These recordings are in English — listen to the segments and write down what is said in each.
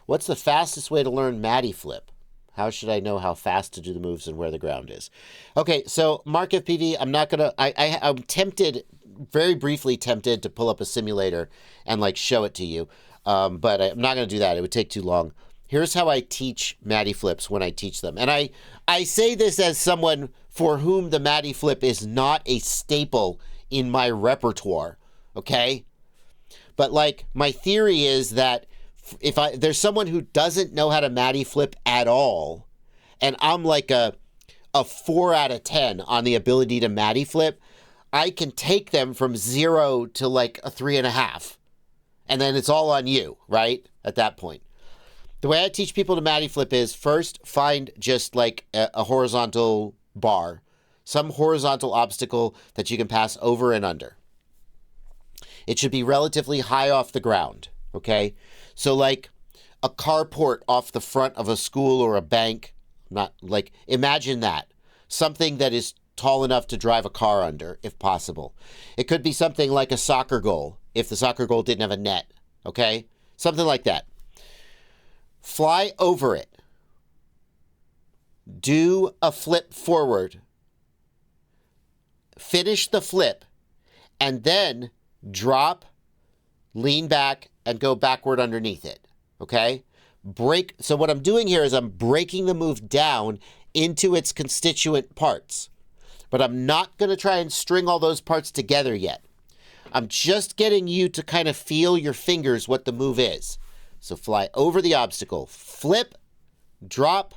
What's the fastest way to learn Matty flip? How should I know how fast to do the moves and where the ground is? Okay, so Mark FPV, I'm not gonna. I'm tempted, very briefly tempted, to pull up a simulator and like show it to you, but I'm not gonna do that. It would take too long. Here's how I teach Matty flips when I teach them, and I say this as someone for whom the Matty flip is not a staple in my repertoire. Okay, but like my theory is that if there's someone who doesn't know how to Matty flip at all, and I'm like a 4 out of 10 on the ability to Matty flip, I can take them from 0 to like a 3.5. And then it's all on you, right? At that point. The way I teach people to Matty flip is first find just like a horizontal bar, some horizontal obstacle that you can pass over and under. It should be relatively high off the ground, okay? So like a carport off the front of a school or a bank, not like, imagine that. Something that is tall enough to drive a car under, if possible. It could be something like a soccer goal, if the soccer goal didn't have a net, okay? Something like that. Fly over it. Do a flip forward. Finish the flip, and then drop, lean back, and go backward underneath it, okay? So what I'm doing here is I'm breaking the move down into its constituent parts. But I'm not going to try and string all those parts together yet. I'm just getting you to kind of feel your fingers what the move is. So fly over the obstacle, flip, drop,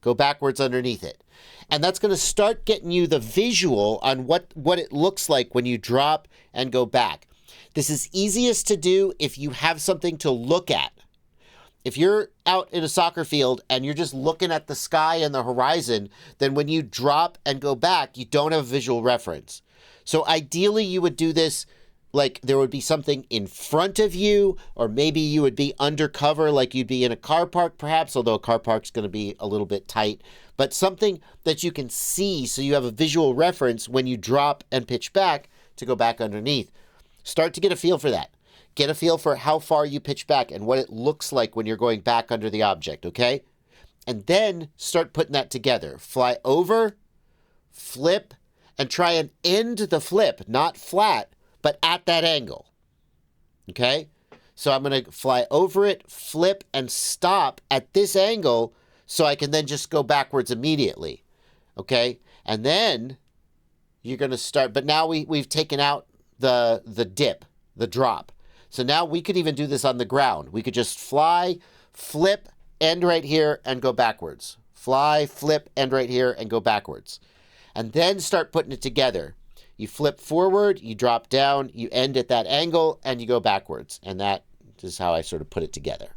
go backwards underneath it. And that's going to start getting you the visual on what it looks like when you drop and go back. This is easiest to do if you have something to look at. If you're out in a soccer field and you're just looking at the sky and the horizon, then when you drop and go back, you don't have a visual reference. So ideally, you would do this like there would be something in front of you, or maybe you would be undercover, like you'd be in a car park perhaps, although a car park's going to be a little bit tight, but something that you can see so you have a visual reference when you drop and pitch back to go back underneath. Start to get a feel for that. Get a feel for how far you pitch back and what it looks like when you're going back under the object, okay? And then start putting that together. Fly over, flip, and try and end the flip, not flat, but at that angle, okay? So I'm going to fly over it, flip, and stop at this angle so I can then just go backwards immediately, okay? And then you're going to start, but now we've taken out the dip, the drop. So now we could even do this on the ground. We could just fly, flip, end right here, and go backwards. Fly, flip, end right here, and go backwards. And then start putting it together. You flip forward, you drop down, you end at that angle, and you go backwards. And that is how I sort of put it together.